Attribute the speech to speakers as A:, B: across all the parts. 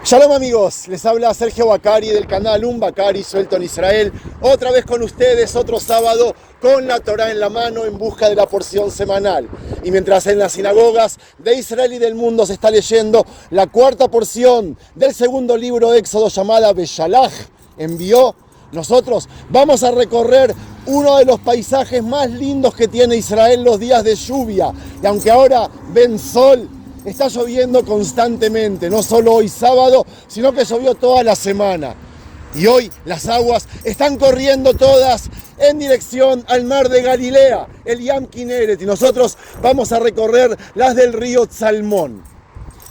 A: Shalom amigos, les habla Sergio Bacari del canal Un Bacari Suelto en Israel. Otra vez con ustedes, otro sábado con la Torá en la mano en busca de la porción semanal. Y mientras en las sinagogas de Israel y del mundo se está leyendo la cuarta porción del segundo libro de Éxodo llamada Beshalach, envió, nosotros vamos a recorrer uno de los paisajes más lindos que tiene Israel los días de lluvia. Y aunque ahora ven sol, está lloviendo constantemente, no solo hoy sábado, sino que llovió toda la semana. Y hoy las aguas están corriendo todas en dirección al mar de Galilea, el Yam Kineret, y nosotros vamos a recorrer las del río Tzalmón.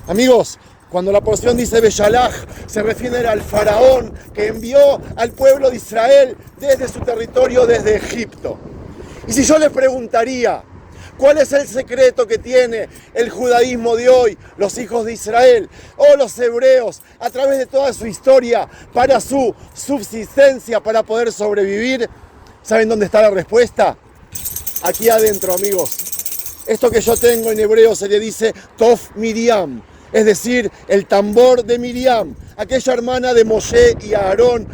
A: Amigos, cuando la porción dice Beshalach, se refiere al faraón que envió al pueblo de Israel desde su territorio, desde Egipto. Y si yo les preguntaría, ¿cuál es el secreto que tiene el judaísmo de hoy, los hijos de Israel o los hebreos, a través de toda su historia, para su subsistencia, para poder sobrevivir? ¿Saben dónde está la respuesta? Aquí adentro, amigos. Esto que yo tengo en hebreo se le dice Tof Miriam, es decir, el tambor de Miriam, aquella hermana de Moshe y Aarón,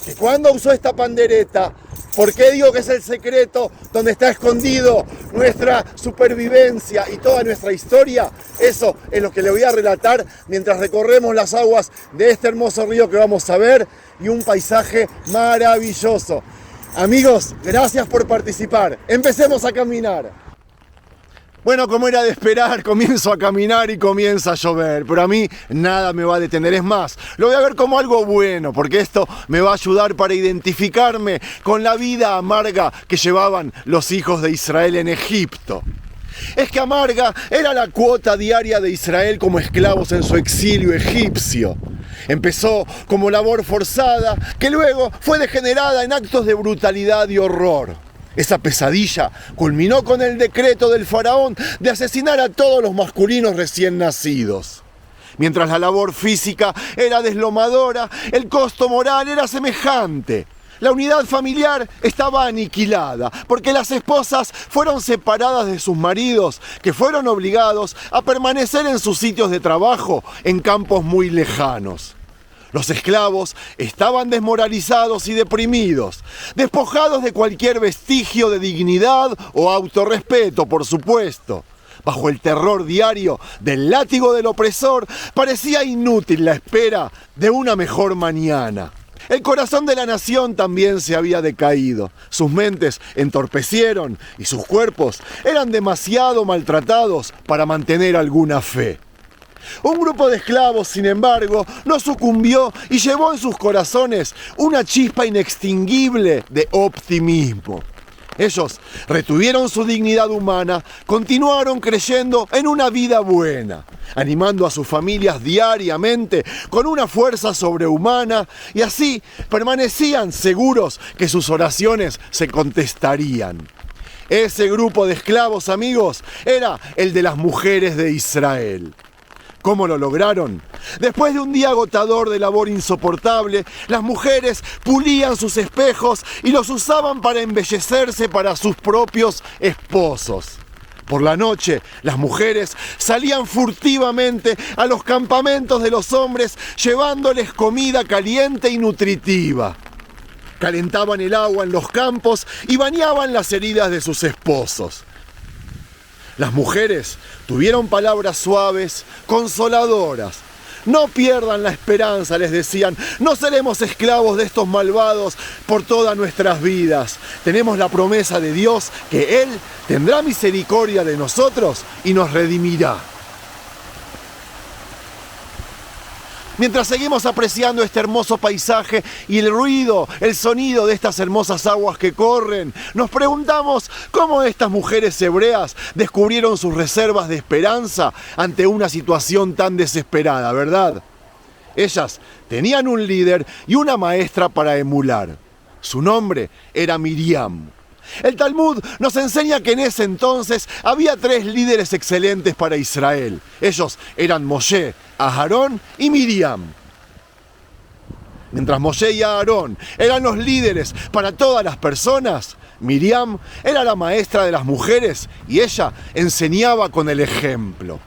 A: que cuando usó esta pandereta, ¿por qué digo que es el secreto donde está escondido nuestra supervivencia y toda nuestra historia? Eso es lo que le voy a relatar mientras recorremos las aguas de este hermoso río que vamos a ver y un paisaje maravilloso. Amigos, gracias por participar. Empecemos a caminar. Bueno, como era de esperar, comienzo a caminar y comienza a llover, pero a mí nada me va a detener. Es más, lo voy a ver como algo bueno, porque esto me va a ayudar para identificarme con la vida amarga que llevaban los hijos de Israel en Egipto. Es que amarga era la cuota diaria de Israel como esclavos en su exilio egipcio. Empezó como labor forzada, que luego fue degenerada en actos de brutalidad y horror. Esa pesadilla culminó con el decreto del faraón de asesinar a todos los masculinos recién nacidos. Mientras la labor física era deslomadora, el costo moral era semejante. La unidad familiar estaba aniquilada, porque las esposas fueron separadas de sus maridos, que fueron obligados a permanecer en sus sitios de trabajo en campos muy lejanos. Los esclavos estaban desmoralizados y deprimidos, despojados de cualquier vestigio de dignidad o autorrespeto, por supuesto. Bajo el terror diario del látigo del opresor, parecía inútil la espera de una mejor mañana. El corazón de la nación también se había decaído. Sus mentes entorpecieron y sus cuerpos eran demasiado maltratados para mantener alguna fe. Un grupo de esclavos, sin embargo, no sucumbió y llevó en sus corazones una chispa inextinguible de optimismo. Ellos retuvieron su dignidad humana, continuaron creyendo en una vida buena, animando a sus familias diariamente con una fuerza sobrehumana, y así permanecían seguros que sus oraciones se contestarían. Ese grupo de esclavos, amigos, era el de las mujeres de Israel. ¿Cómo lo lograron? Después de un día agotador de labor insoportable, las mujeres pulían sus espejos y los usaban para embellecerse para sus propios esposos. Por la noche, las mujeres salían furtivamente a los campamentos de los hombres llevándoles comida caliente y nutritiva. Calentaban el agua en los campos y bañaban las heridas de sus esposos. Las mujeres tuvieron palabras suaves, consoladoras. No pierdan la esperanza, les decían. No seremos esclavos de estos malvados por todas nuestras vidas. Tenemos la promesa de Dios que Él tendrá misericordia de nosotros y nos redimirá. Mientras seguimos apreciando este hermoso paisaje y el ruido, el sonido de estas hermosas aguas que corren, nos preguntamos cómo estas mujeres hebreas descubrieron sus reservas de esperanza ante una situación tan desesperada, ¿verdad? Ellas tenían un líder y una maestra para emular. Su nombre era Miriam. El Talmud nos enseña que en ese entonces había 3 líderes excelentes para Israel. Ellos eran Moshe, Aarón y Miriam. Mientras Moshe y Aarón eran los líderes para todas las personas, Miriam era la maestra de las mujeres y ella enseñaba con el ejemplo.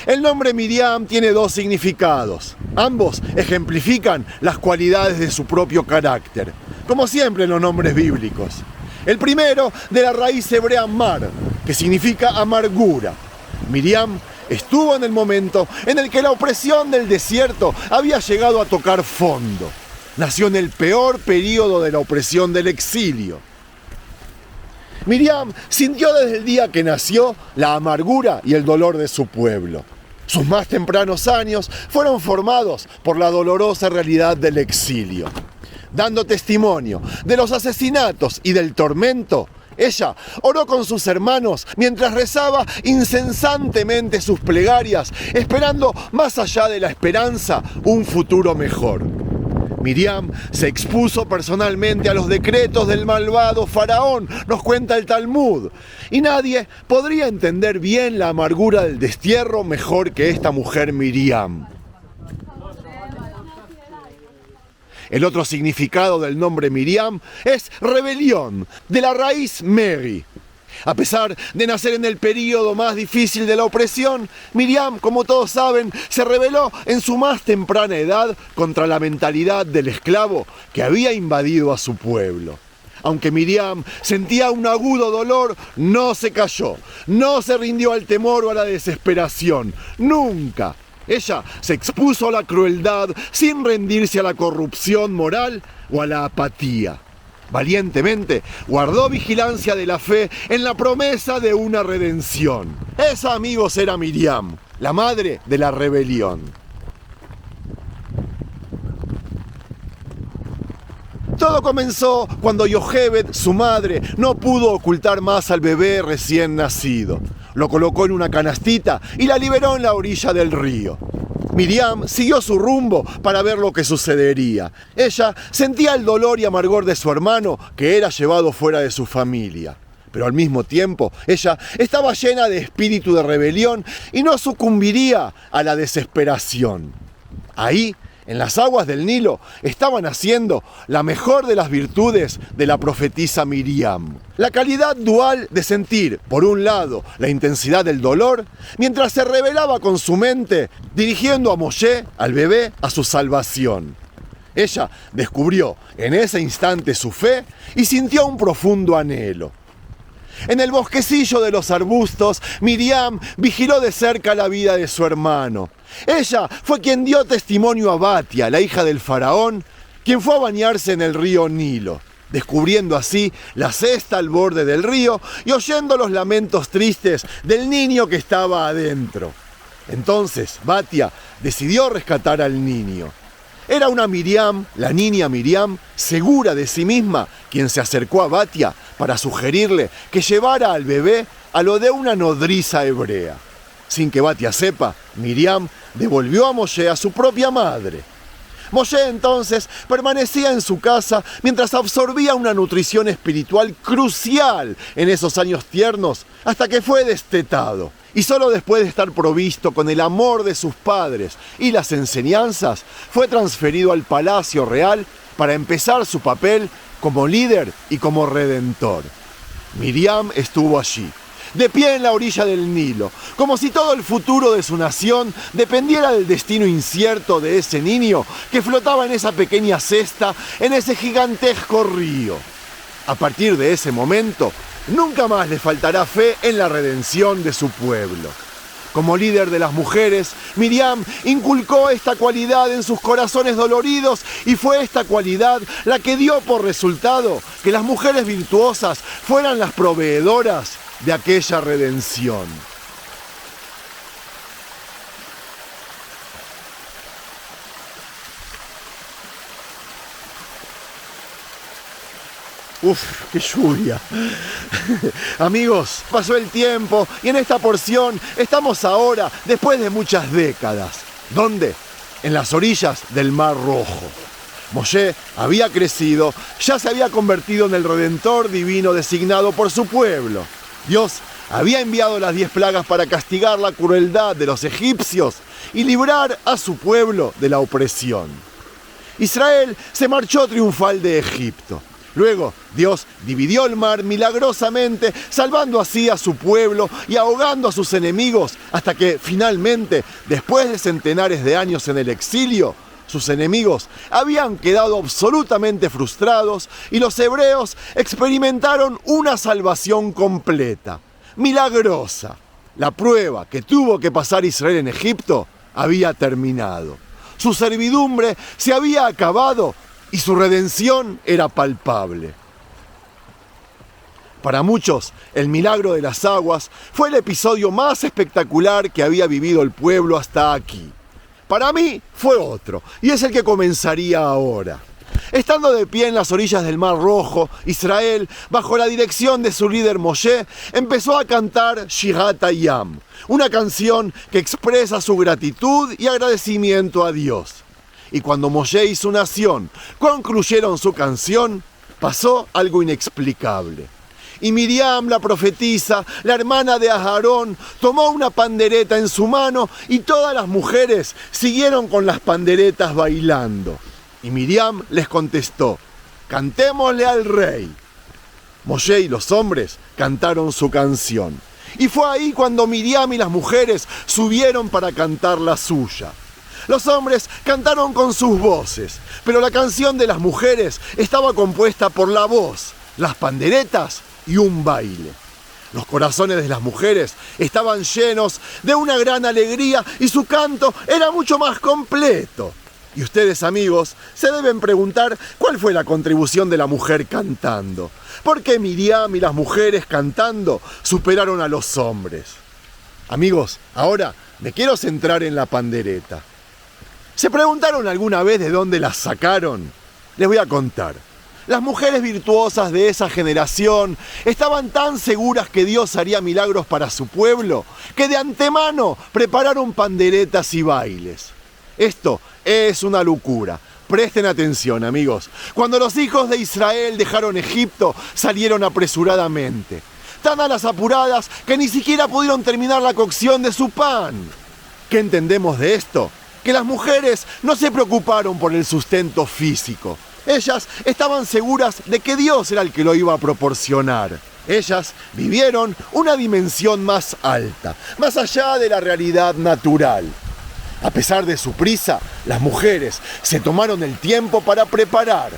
A: El nombre Miriam tiene dos significados. Ambos ejemplifican las cualidades de su propio carácter, como siempre en los nombres bíblicos. El primero, de la raíz hebrea mar, que significa amargura. Miriam estuvo en el momento en el que la opresión del desierto había llegado a tocar fondo. Nació en el peor período de la opresión del exilio. Miriam sintió desde el día que nació la amargura y el dolor de su pueblo. Sus más tempranos años fueron formados por la dolorosa realidad del exilio. Dando testimonio de los asesinatos y del tormento, ella oró con sus hermanos mientras rezaba incesantemente sus plegarias, esperando más allá de la esperanza un futuro mejor. Miriam se expuso personalmente a los decretos del malvado faraón, nos cuenta el Talmud, y nadie podría entender bien la amargura del destierro mejor que esta mujer Miriam. El otro significado del nombre Miriam es rebelión, de la raíz Meri. A pesar de nacer en el período más difícil de la opresión, Miriam, como todos saben, se rebeló en su más temprana edad contra la mentalidad del esclavo que había invadido a su pueblo. Aunque Miriam sentía un agudo dolor, no se cayó, no se rindió al temor o a la desesperación, nunca. Ella se expuso a la crueldad sin rendirse a la corrupción moral o a la apatía. Valientemente guardó vigilancia de la fe en la promesa de una redención. Esa, amigos, era Miriam, la madre de la rebelión. Todo comenzó cuando Yochebed, su madre, no pudo ocultar más al bebé recién nacido. Lo colocó en una canastita y la liberó en la orilla del río. Miriam siguió su rumbo para ver lo que sucedería. Ella sentía el dolor y amargor de su hermano, que era llevado fuera de su familia. Pero al mismo tiempo, ella estaba llena de espíritu de rebelión y no sucumbiría a la desesperación. Ahí, en las aguas del Nilo, estaba naciendo la mejor de las virtudes de la profetisa Miriam. La calidad dual de sentir, por un lado, la intensidad del dolor, mientras se rebelaba con su mente, dirigiendo a Moshe, al bebé, a su salvación. Ella descubrió en ese instante su fe y sintió un profundo anhelo. En el bosquecillo de los arbustos, Miriam vigiló de cerca la vida de su hermano. Ella fue quien dio testimonio a Batia, la hija del faraón, quien fue a bañarse en el río Nilo, descubriendo así la cesta al borde del río y oyendo los lamentos tristes del niño que estaba adentro. Entonces Batia decidió rescatar al niño. Era una Miriam, la niña Miriam, segura de sí misma, quien se acercó a Batia para sugerirle que llevara al bebé a lo de una nodriza hebrea. Sin que Batia sepa, Miriam devolvió a Moshe a su propia madre. Moshe entonces permanecía en su casa mientras absorbía una nutrición espiritual crucial en esos años tiernos hasta que fue destetado. Y solo después de estar provisto con el amor de sus padres y las enseñanzas, fue transferido al palacio real para empezar su papel como líder y como redentor. Miriam estuvo allí, de pie en la orilla del Nilo, como si todo el futuro de su nación dependiera del destino incierto de ese niño que flotaba en esa pequeña cesta, en ese gigantesco río. A partir de ese momento, nunca más le faltará fe en la redención de su pueblo. Como líder de las mujeres, Miriam inculcó esta cualidad en sus corazones doloridos y fue esta cualidad la que dio por resultado que las mujeres virtuosas fueran las proveedoras de aquella redención. Uf, qué lluvia. Amigos, pasó el tiempo y en esta porción estamos ahora, después de muchas décadas. ¿Dónde? En las orillas del Mar Rojo. Moshe había crecido, ya se había convertido en el Redentor divino designado por su pueblo. Dios había enviado las 10 plagas para castigar la crueldad de los egipcios y librar a su pueblo de la opresión. Israel se marchó triunfal de Egipto. Luego, Dios dividió el mar milagrosamente, salvando así a su pueblo y ahogando a sus enemigos, hasta que finalmente, después de centenares de años en el exilio, sus enemigos habían quedado absolutamente frustrados y los hebreos experimentaron una salvación completa, milagrosa. La prueba que tuvo que pasar Israel en Egipto había terminado. Su servidumbre se había acabado y su redención era palpable. Para muchos, el milagro de las aguas fue el episodio más espectacular que había vivido el pueblo hasta aquí. Para mí fue otro, y es el que comenzaría ahora. Estando de pie en las orillas del Mar Rojo, Israel, bajo la dirección de su líder Moshe, empezó a cantar Shirat Hayam, una canción que expresa su gratitud y agradecimiento a Dios. Y cuando Moshe y su nación concluyeron su canción, pasó algo inexplicable. Y Miriam, la profetisa, la hermana de Aarón, tomó una pandereta en su mano y todas las mujeres siguieron con las panderetas bailando. Y Miriam les contestó: «Cantémosle al rey». Moshe y los hombres cantaron su canción. Y fue ahí cuando Miriam y las mujeres subieron para cantar la suya. Los hombres cantaron con sus voces, pero la canción de las mujeres estaba compuesta por la voz, las panderetas y un baile. Los corazones de las mujeres estaban llenos de una gran alegría y su canto era mucho más completo. Y ustedes, amigos, se deben preguntar cuál fue la contribución de la mujer cantando. ¿Por qué Miriam y las mujeres cantando superaron a los hombres? Amigos, ahora me quiero centrar en la pandereta. ¿Se preguntaron alguna vez de dónde las sacaron? Les voy a contar. Las mujeres virtuosas de esa generación estaban tan seguras que Dios haría milagros para su pueblo, que de antemano prepararon panderetas y bailes. Esto es una locura. Presten atención, amigos. Cuando los hijos de Israel dejaron Egipto, salieron apresuradamente, tan a las apuradas que ni siquiera pudieron terminar la cocción de su pan. ¿Qué entendemos de esto? Que las mujeres no se preocuparon por el sustento físico. Ellas estaban seguras de que Dios era el que lo iba a proporcionar. Ellas vivieron una dimensión más alta, más allá de la realidad natural. A pesar de su prisa, las mujeres se tomaron el tiempo para preparar,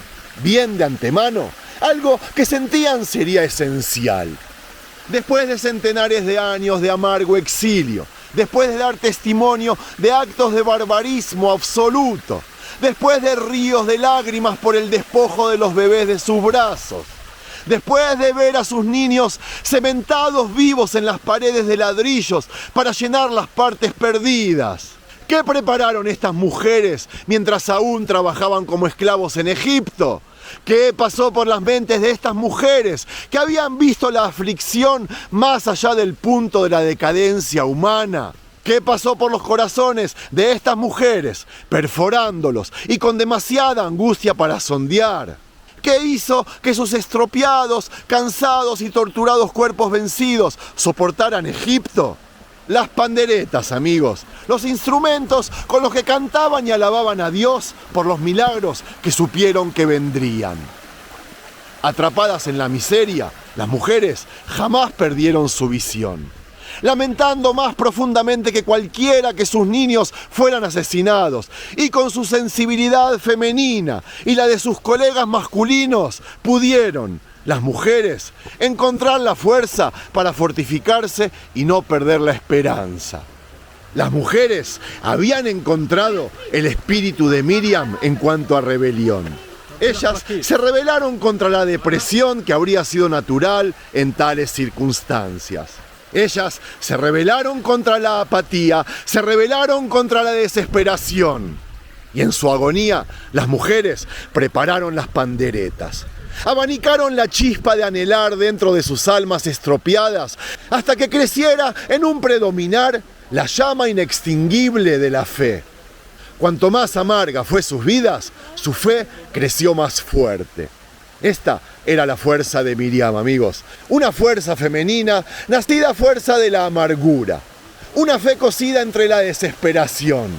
A: bien de antemano, algo que sentían sería esencial. Después de centenares de años de amargo exilio, después de dar testimonio de actos de barbarismo absoluto, después de ríos de lágrimas por el despojo de los bebés de sus brazos, después de ver a sus niños cementados vivos en las paredes de ladrillos para llenar las partes perdidas. ¿Qué prepararon estas mujeres mientras aún trabajaban como esclavos en Egipto? ¿Qué pasó por las mentes de estas mujeres que habían visto la aflicción más allá del punto de la decadencia humana? ¿Qué pasó por los corazones de estas mujeres, perforándolos y con demasiada angustia para sondear? ¿Qué hizo que sus estropeados, cansados y torturados cuerpos vencidos soportaran Egipto? Las panderetas, amigos, los instrumentos con los que cantaban y alababan a Dios por los milagros que supieron que vendrían. Atrapadas en la miseria, las mujeres jamás perdieron su visión, lamentando más profundamente que cualquiera que sus niños fueran asesinados, y con su sensibilidad femenina y la de sus colegas masculinos pudieron, las mujeres, encontrar la fuerza para fortificarse y no perder la esperanza. Las mujeres habían encontrado el espíritu de Miriam en cuanto a rebelión. Ellas se rebelaron contra la depresión que habría sido natural en tales circunstancias. Ellas se rebelaron contra la apatía, se rebelaron contra la desesperación. Y en su agonía, las mujeres prepararon las panderetas. Abanicaron la chispa de anhelar dentro de sus almas estropeadas hasta que creciera en un predominar la llama inextinguible de la fe. Cuanto más amarga fue sus vidas, su fe creció más fuerte. Esta era la fuerza de Miriam, amigos. Una fuerza femenina, nacida a fuerza de la amargura. Una fe cocida entre la desesperación.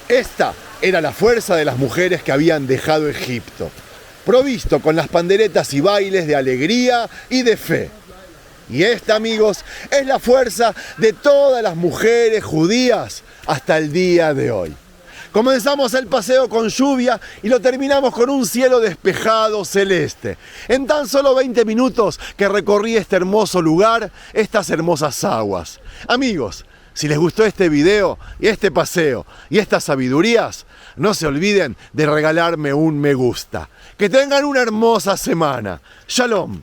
A: Esta era la fuerza de las mujeres que habían dejado Egipto. provisto con las panderetas y bailes de alegría y de fe. Y esta, amigos, es la fuerza de todas las mujeres judías hasta el día de hoy. Comenzamos el paseo con lluvia y lo terminamos con un cielo despejado celeste. En tan solo 20 minutos que recorrí este hermoso lugar, estas hermosas aguas. Amigos, si les gustó este video y este paseo y estas sabidurías, no se olviden de regalarme un me gusta. Que tengan una hermosa semana. Shalom.